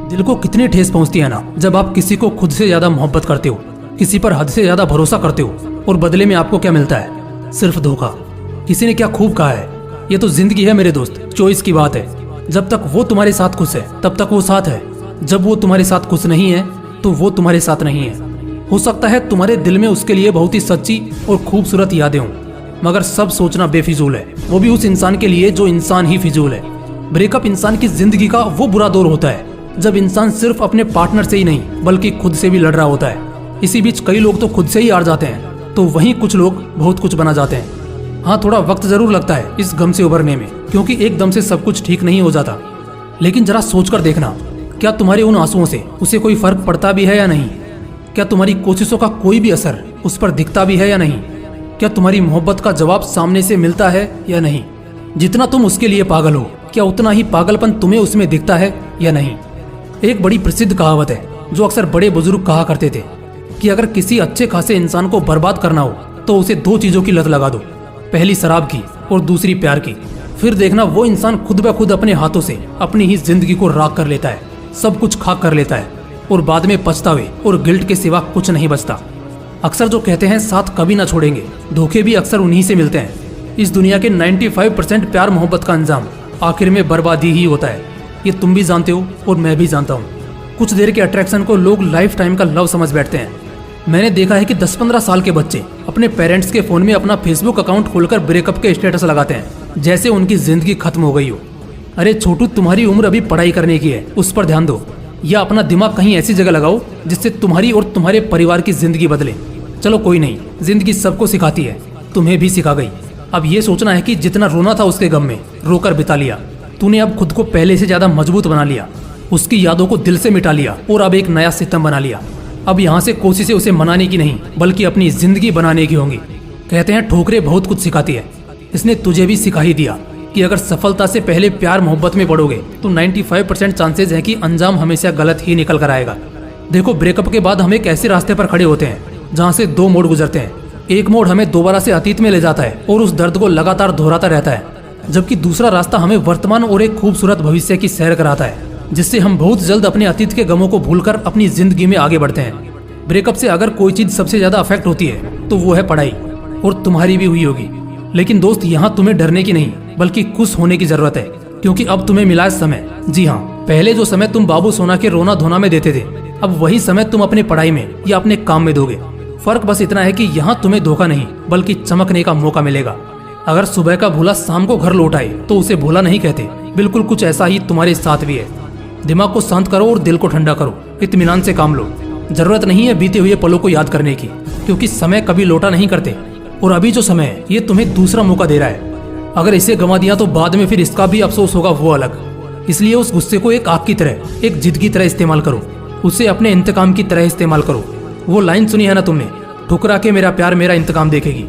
दिल को कितनी ठेस पहुंचती है ना जब आप किसी को खुद से ज्यादा मोहब्बत करते हो, किसी पर हद से ज्यादा भरोसा करते हो और बदले में आपको क्या मिलता है? सिर्फ धोखा। किसी ने क्या खूब कहा है, ये तो जिंदगी है मेरे दोस्त, चॉइस की बात है। जब तक वो तुम्हारे साथ खुश है तब तक वो साथ है, जब वो तुम्हारे साथ खुश नहीं है तो वो तुम्हारे साथ नहीं है। हो सकता है तुम्हारे दिल में उसके लिए बहुत ही सच्ची और खूबसूरत यादें हों, मगर सब सोचना बेफिजूल है, वो भी उस इंसान के लिए जो इंसान ही फिजूल है। ब्रेकअप इंसान की जिंदगी का वो बुरा दौर होता है जब इंसान सिर्फ अपने पार्टनर से ही नहीं बल्कि खुद से भी लड़ रहा होता है। इसी बीच कई लोग तो खुद से ही हार जाते हैं, तो वहीं कुछ लोग बहुत कुछ बना जाते हैं। हाँ, थोड़ा वक्त जरूर लगता है इस गम से उभरने में, क्योंकि एकदम से सब कुछ ठीक नहीं हो जाता। लेकिन जरा सोचकर देखना, क्या तुम्हारे उन आंसुओं से उसे कोई फर्क पड़ता भी है या नहीं? क्या तुम्हारी कोशिशों का कोई भी असर उस पर दिखता भी है या नहीं? क्या तुम्हारी मोहब्बत का जवाब सामने से मिलता है या नहीं? जितना तुम उसके लिए पागल हो, क्या उतना ही पागलपन तुम्हें उसमें दिखता है या नहीं? एक बड़ी प्रसिद्ध कहावत है जो अक्सर बड़े बुजुर्ग कहा करते थे कि अगर किसी अच्छे खासे इंसान को बर्बाद करना हो तो उसे दो चीजों की लत लगा दो, पहली शराब की और दूसरी प्यार की। फिर देखना वो इंसान खुद ब खुद अपने हाथों से अपनी ही जिंदगी को राख कर लेता है, सब कुछ खाक कर लेता है और बाद में पछतावे और गिल्ट के सिवा कुछ नहीं बचता। अक्सर जो कहते हैं साथ कभी ना छोड़ेंगे, धोखे भी अक्सर उन्हीं से मिलते हैं। इस दुनिया के 95% प्यार मोहब्बत का अंजाम आखिर में बर्बादी ही होता है। ये तुम भी जानते हो और मैं भी जानता हूँ। कुछ देर के अट्रैक्शन को लोग लाइफ टाइम का लव समझ बैठते हैं। मैंने देखा है कि 10-15 साल के बच्चे अपने पेरेंट्स के फोन में अपना फेसबुक अकाउंट खोलकर ब्रेकअप के स्टेटस लगाते हैं, जैसे उनकी जिंदगी खत्म हो गई हो। अरे छोटू, तुम्हारी उम्र अभी पढ़ाई करने की है, उस पर ध्यान दो, या अपना दिमाग कहीं ऐसी जगह लगाओ जिससे तुम्हारी और तुम्हारे परिवार की जिंदगी बदले। चलो कोई नहीं, जिंदगी सबको सिखाती है, तुम्हें भी सिखा गई। अब ये सोचना है कि जितना रोना था उसके गम में रोकर बिता लिया। तूने अब खुद को पहले से ज्यादा मजबूत बना लिया, उसकी यादों को दिल से मिटा लिया और अब एक नया सिस्टम बना लिया। अब यहाँ से कोशिशें उसे मनाने की नहीं बल्कि अपनी जिंदगी बनाने की होंगी। कहते हैं ठोकरें बहुत कुछ सिखाती है, इसने तुझे भी सिखा ही दिया कि अगर सफलता से पहले प्यार मोहब्बत में पड़ोगे तो 95% चांसेस है कि अंजाम हमेशा गलत ही निकल कर आएगा। देखो, ब्रेकअप के बाद हम एक ऐसे रास्ते पर खड़े होते हैं जहाँ से दो मोड़ गुजरते हैं। एक मोड़ हमें दोबारा से अतीत में ले जाता है और उस दर्द को लगातार दोहराता रहता है, जबकि दूसरा रास्ता हमें वर्तमान और एक खूबसूरत भविष्य की सैर कराता है, जिससे हम बहुत जल्द अपने अतीत के गमों को भूलकर अपनी जिंदगी में आगे बढ़ते हैं। ब्रेकअप से अगर कोई चीज सबसे ज्यादा अफेक्ट होती है तो वो है पढ़ाई, और तुम्हारी भी हुई होगी। लेकिन दोस्त, यहाँ तुम्हें डरने की नहीं बल्कि खुश होने की जरूरत है, क्योंकि अब तुम्हें मिला है समय। जी हाँ, पहले जो समय तुम बाबू सोना के रोना धोना में देते थे, अब वही समय तुम अपने पढ़ाई में या अपने काम में दोगे। फर्क बस इतना है कि यहाँ तुम्हें धोखा नहीं बल्कि चमकने का मौका मिलेगा। अगर सुबह का भूला शाम को घर लौट आए तो उसे भूला नहीं कहते। बिल्कुल कुछ ऐसा ही तुम्हारे साथ भी है। दिमाग को शांत करो और दिल को ठंडा करो, इत्मीनान से काम लो। जरूरत नहीं है बीते हुए पलों को याद करने की, क्योंकि समय कभी लौटा नहीं करते, और अभी जो समय है ये तुम्हें दूसरा मौका दे रहा है। अगर इसे गंवा दिया तो बाद में फिर इसका भी अफसोस होगा, वो अलग। इसलिए उस गुस्से को एक आग की तरह, एक जिद की तरह इस्तेमाल करो, उसे अपने इंतकाम की तरह इस्तेमाल करो। वो लाइन सुनी है ना तुमने, ठुकरा के मेरा प्यार मेरा इंतकाम देखेगी।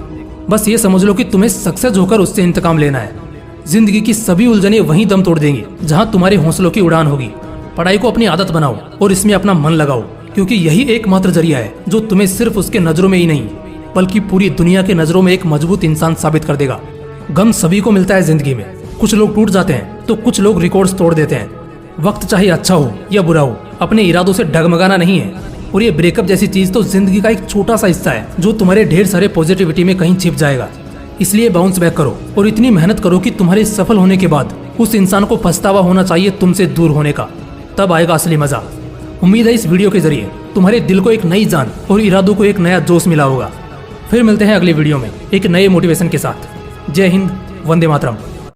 बस ये समझ लो कि तुम्हें सक्सेस होकर उससे इंतकाम लेना है। जिंदगी की सभी उलझनें वहीं दम तोड़ देंगी जहां तुम्हारे हौसलों की उड़ान होगी। पढ़ाई को अपनी आदत बनाओ और इसमें अपना मन लगाओ, क्योंकि यही एकमात्र जरिया है जो तुम्हें सिर्फ उसके नजरों में ही नहीं बल्कि पूरी दुनिया के नजरों में एक मजबूत इंसान साबित कर देगा। गम सभी को मिलता है जिंदगी में, कुछ लोग टूट जाते हैं तो कुछ लोग रिकॉर्ड्स तोड़ देते हैं। वक्त चाहे अच्छा हो या बुरा हो, अपने इरादों से डगमगाना नहीं है। और ये ब्रेकअप जैसी चीज तो जिंदगी का एक छोटा सा हिस्सा है जो तुम्हारे ढेर सारे पॉजिटिविटी में कहीं छिप जाएगा। इसलिए बाउंस बैक करो और इतनी मेहनत करो कि तुम्हारे सफल होने के बाद उस इंसान को पछतावा होना चाहिए तुमसे दूर होने का। तब आएगा असली मजा। उम्मीद है इस वीडियो के जरिए तुम्हारे दिल को एक नई जान और इरादों को एक नया जोश मिला होगा। फिर मिलते हैं अगले वीडियो में एक नए मोटिवेशन के साथ। जय हिंद, वंदे मातरम।